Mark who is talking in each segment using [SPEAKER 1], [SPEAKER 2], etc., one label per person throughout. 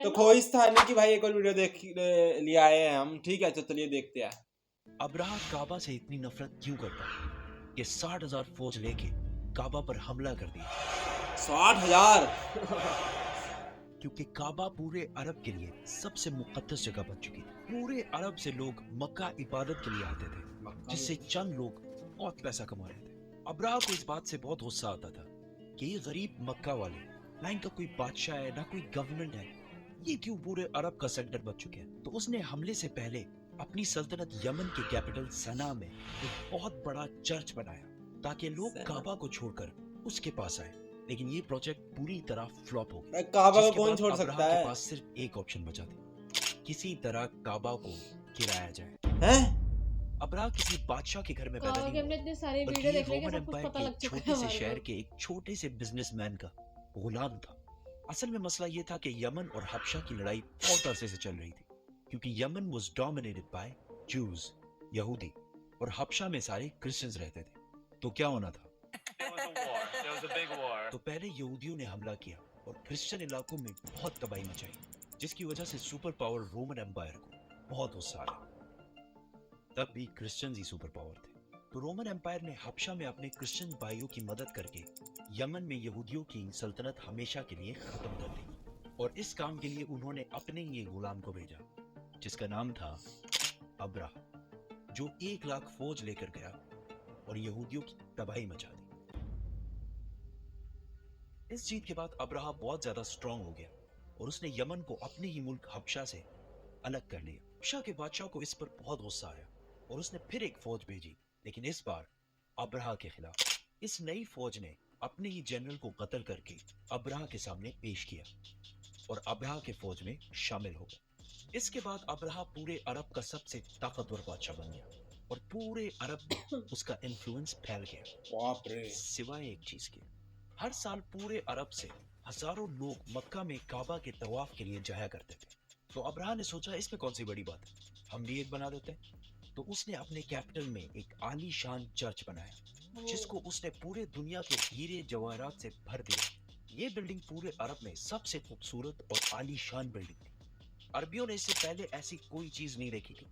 [SPEAKER 1] तो खोइस था नहीं कि भाई एक और वीडियो देख लिए आए हैं हम, ठीक है, तो चलिए देखते हैं।
[SPEAKER 2] अब्राहा काबा से इतनी नफरत क्यों करता कि 60,000 फौज लेके काबा पर हमला कर दिया?
[SPEAKER 1] 60,000
[SPEAKER 2] क्योंकि काबा पूरे अरब के लिए सबसे मुकद्दस जगह बन चुकी थी। पूरे अरब से लोग मक्का इबादत के लिए आते थे, जिससे चंद लोग बहुत पैसा कमा रहे थे। अब्राहा को इस बात से बहुत गुस्सा आता था कि ये गरीब मक्का वाले, ना इनका कोई बादशाह है ना कोई गवर्नमेंट है, ये क्यों पूरे अरब का सेंटर बन चुके हैं। तो उसने हमले से पहले अपनी सल्तनत यमन के कैपिटल सना में एक बहुत बड़ा चर्च बनाया ताकि लोग काबा को छोड़कर उसके पास आए। लेकिन ये प्रोजेक्ट पूरी तरह फ्लॉप हो गया।
[SPEAKER 1] काबा को कौन छोड़ सकता है?
[SPEAKER 2] के पास सिर्फ एक ऑप्शन बचा था, किसी तरह काबा को गिराया जाए।
[SPEAKER 1] हैं?
[SPEAKER 2] अब्राहा किसी बादशाह के घर में पैदा नहीं हुआ, बल्कि ये रोमन एम्पायर के एक छोटे से शहर के एक छोटे से बिजनेसमैन का गुलाम था। असल में मसला ये था कि यमन और हबशा की लड़ाई बहुत अरसे से चल रही थी, क्योंकि Yemen was dominated by juice, यहूदी, और हबशा में सारे क्रिश्चियंस रहते थे। तो क्या होना था? तो पहले यहूदियों ने हमला किया और क्रिश्चियन इलाकों में बहुत तबाही मचाई, जिसकी वजह से सुपर पावर रोमन एम्पायर को बहुत गुस्सा आया। तब भी क्रिश्चियंस ही सुपर पावर थे, तो रोमन एम्पायर ने हबशा में अपने क्रिश्चियन भाइयों की मदद करके यमन में यहूदियों की सल्तनत हमेशा के लिए खत्म कर दी। और इस काम के लिए उन्होंने अपने ही गुलाम को भेजा, जिसका नाम था अब्राहा, जो 1 लाख फौज लेकर गया और यहूदियों की तबाही मचा दी। इस जीत के बाद अब्राहा बहुत ज्यादा स्ट्रांग हो गया और उसने यमन को अपने ही मुल्क हबशा से अलग कर लिया। हबशा के बादशाह को इस पर बहुत गुस्सा आया और उसने फिर एक फौज भेजी, लेकिन इस बार अब्राहा के खिलाफ। इस नई फौज ने अपने ही जनरल को कत्ल करके अब्राहा के सामने पेश किया और अब्राहा के फौज में शामिल हो गया। इसके बाद अब्राहा पूरे अरब का सबसे ताकतवर बादशाह बन गया और पूरे अरब में उसका इन्फ्लुएंस फैल गया।
[SPEAKER 1] बाप रे।
[SPEAKER 2] सिवाय एक चीज के, हर साल पूरे अरब से हजारों लोग मक्का में काबा के तवाफ के लिए जाया करते थे। तो अब्राहा ने सोचा इसमें कौन सी बड़ी बात है, हम भी एक बना देते हैं। तो उसने अपने कैपिटल में एक आलीशान चर्च बनाया, जिसको उसने पूरे दुनिया के हीरे जवाहरात से भर दिया। ये बिल्डिंग पूरे अरब में सबसे खूबसूरत और आलीशान बिल्डिंग थी। अरबियों ने इससे पहले ऐसी कोई चीज नहीं देखी थी,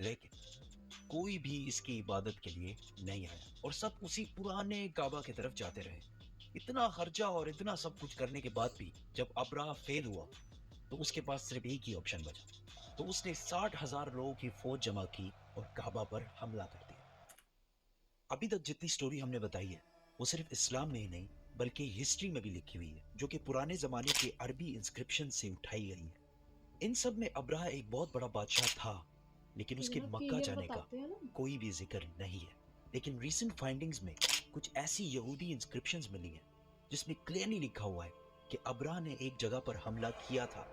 [SPEAKER 2] लेकिन कोई भी इसकी इबादत के लिए नहीं आया और सब उसी पुराने काबा की तरफ जाते रहे। इतना खर्चा और इतना सब कुछ करने के बाद भी जब अब्राहा फेल हुआ तो उसके पास सिर्फ एक ही ऑप्शन बचा। तो उसने 60,000 लोगों की फौज जमा की और काबा पर हमला कर दिया। अभी तक जितनी स्टोरी हमने बताई है वो सिर्फ इस्लाम में ही नहीं बल्कि हिस्ट्री में भी लिखी हुई है, जो कि पुराने जमाने के अरबी इंस्क्रिप्शन से उठाई गई है। इन सब में अब्राहा एक बहुत बड़ा बादशाह था, लेकिन उसके मक्का जाने का कोई भी जिक्र नहीं है। लेकिन रीसेंट फाइंडिंग्स में कुछ ऐसी यहूदी इंस्क्रिप्शंस मिली हैं जिसमें क्लियरली लिखा हुआ है कि अब्राहा ने एक जगह पर हमला किया था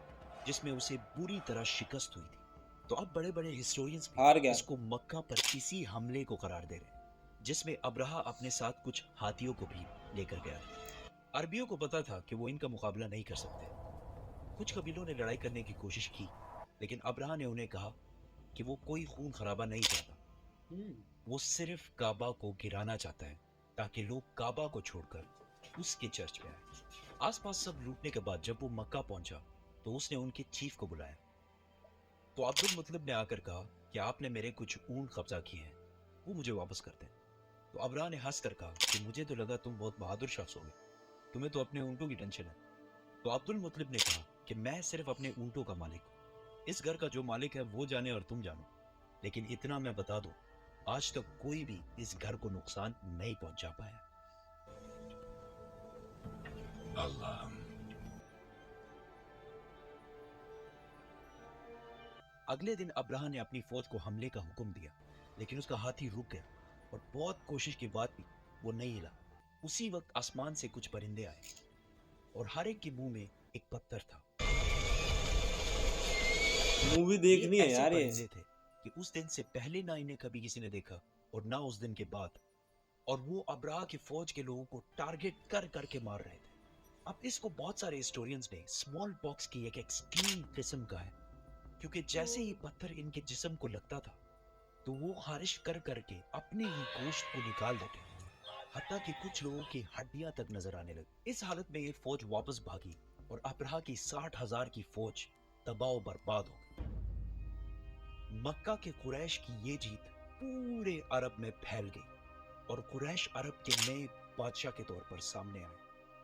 [SPEAKER 2] जिसमें उसे बुरी तरह शिकस्त हुई थी। तो अब बड़े बड़े हिस्टोरियंस भी इसको मक्का पर इसी हमले को करार दे रहे हैं, जिसमें अब्राहा अपने साथ कुछ हाथियों को भी लेकर गया था। अरबियों को पता था कि वो इनका मुकाबला नहीं कर सकते। कुछ कबीलों ने लड़ाई करने की कोशिश की, लेकिन अब्राहा ने उन्हें कहा कि वो कोई खून खराबा नहीं चाहता, वो सिर्फ काबा को गिराना चाहता है ताकि लोग काबा को छोड़कर उसके चर्च में आए। आसपास सब लूटने के बाद जब वो मक्का पहुंचा तो उसने उनके चीफ को बुलाया। तो अब्दुल मुतलिब ने आकर कहा कि आपने मेरे कुछ ऊंट कब्जा किए हैं, वो मुझे वापस कर दें। तो अब्राहा ने हंस कर कहा कि मुझे तो लगा तुम बहुत बहादुर शख्स होगे, तुम्हें तो अपने ऊंटों की टेंशन है। तो अब्दुल मुतलिब ने कहा कि मैं सिर्फ अपने ऊंटों का मालिक हूँ, इस घर का जो मालिक है वो जाने और तुम जानो, लेकिन इतना मैं बता दूं, आज तक कोई भी इस घर को नुकसान नहीं पहुंचा पाया।
[SPEAKER 3] अल्लाह।
[SPEAKER 2] अगले दिन अब्राहा ने अपनी फौज को हमले का हुक्म दिया, लेकिन उसका हाथी रुक गया और बहुत कोशिश के बाद भी वो नहीं हिला। उसी वक्त आसमान से कुछ परिंदे आए और हर एक के मुंह में एक पत्थर था।
[SPEAKER 1] मूवी देखनी है यार।
[SPEAKER 2] ये थे कि उस दिन से पहले ना इन्हें कभी किसी ने देखा और ना उस दिन के बाद, और वो अब्राहा की फौज के लोगों को टारगेट कर करके मार रहे थे। अब इसको बहुत सारे हिस्टोरियंस ने स्मॉल पॉक्स की एक एक्सट्रीम किस्म का है, क्योंकि जैसे ही पत्थर इनके जिस्म को लगता था तो वो खारिश कर करके अपने ही गोश्त को निकाल देते, हत्ता कि कुछ लोगों की हड्डियां तक नजर आने लगी। इस हालत में ये फौज वापस भागी और अब्राहा की 60,000 की फौज तबाह व बर्बाद हो गई। मक्का के कुरैश की ये जीत पूरे अरब में फैल गई और कुरैश अरब के नए बादशाह के तौर पर सामने आए।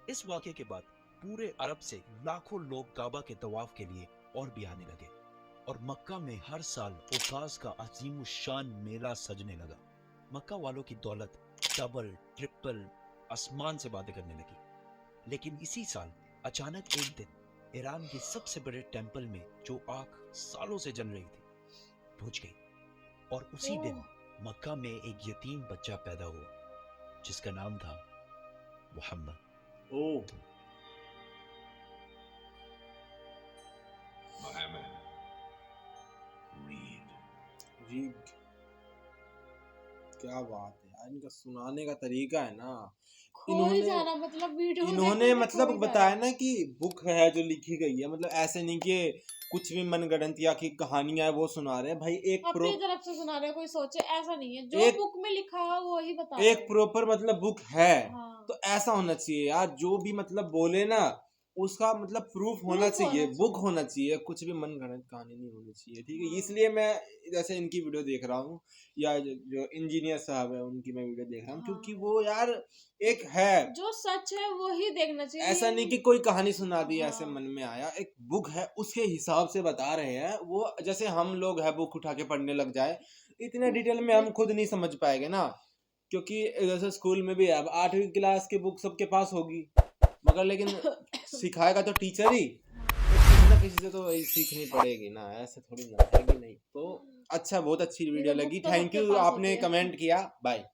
[SPEAKER 2] इस वाक़े के बाद पूरे अरब से लाखों लोग काबा के तवाफ के लिए और भी आने लगे और मक्का में हर साल उकास का अजीम शान मेला सजने लगा। मक्का वालों की दौलत डबल ट्रिपल आसमान से बातें करने लगी। लेकिन इसी साल अचानक एक दिन ईरान के सबसे बड़े टेंपल में जो आग सालों से जल रही थी बुझ गई और उसी दिन मक्का में एक यतीम बच्चा पैदा हुआ जिसका नाम था मोहम्मद।
[SPEAKER 1] ओह रीड, क्या बात है यार, इनका सुनाने का तरीका है ना।
[SPEAKER 3] खोई जाना मतलब वीडियो
[SPEAKER 1] इन्होंने मतलब बताया ना कि बुक है जो लिखी गई है, मतलब ऐसे नहीं कि कुछ भी मनगढ़ंत या की कहानियां है वो सुना रहे हैं भाई। एक
[SPEAKER 3] अपनी तरफ से सुना रहे, कोई सोचे ऐसा नहीं है, जो
[SPEAKER 1] एक-
[SPEAKER 3] बुक में लिखा है वो ही बता
[SPEAKER 1] एक प्रॉपर मतलब बुक है।
[SPEAKER 3] हाँ।
[SPEAKER 1] तो ऐसा होना चाहिए यार, जो भी मतलब बोले ना उसका मतलब प्रूफ होना चाहिए, बुक होना चाहिए, कुछ भी मनगढ़ंत कहानी नहीं होनी चाहिए, ठीक है। इसलिए मैं जैसे इनकी वीडियो देख रहा हूँ या जो इंजीनियर साहब है उनकी मैं वीडियो देख रहा हूँ, क्योंकि वो यार एक है
[SPEAKER 3] जो सच है वो ही देखना चाहिए।
[SPEAKER 1] ऐसा नहीं कि कोई कहानी सुना दी
[SPEAKER 3] हाँ।
[SPEAKER 1] ऐसे मन में आया, एक बुक है उसके हिसाब से बता रहे हैं वो। जैसे हम लोग है बुक उठा के पढ़ने लग जाए, इतने डिटेल में हम खुद नहीं समझ पाएंगे ना, क्योंकि जैसे स्कूल में भी अब 8वीं क्लास की बुक सबके पास होगी, मगर लेकिन सिखाएगा तो टीचर ही, तो किसी ना किसी से तो वही सीखनी पड़ेगी ना, ऐसे थोड़ी ना है कि नहीं। तो अच्छा, बहुत अच्छी वीडियो लगी, थैंक यू, आपने कमेंट किया, बाय।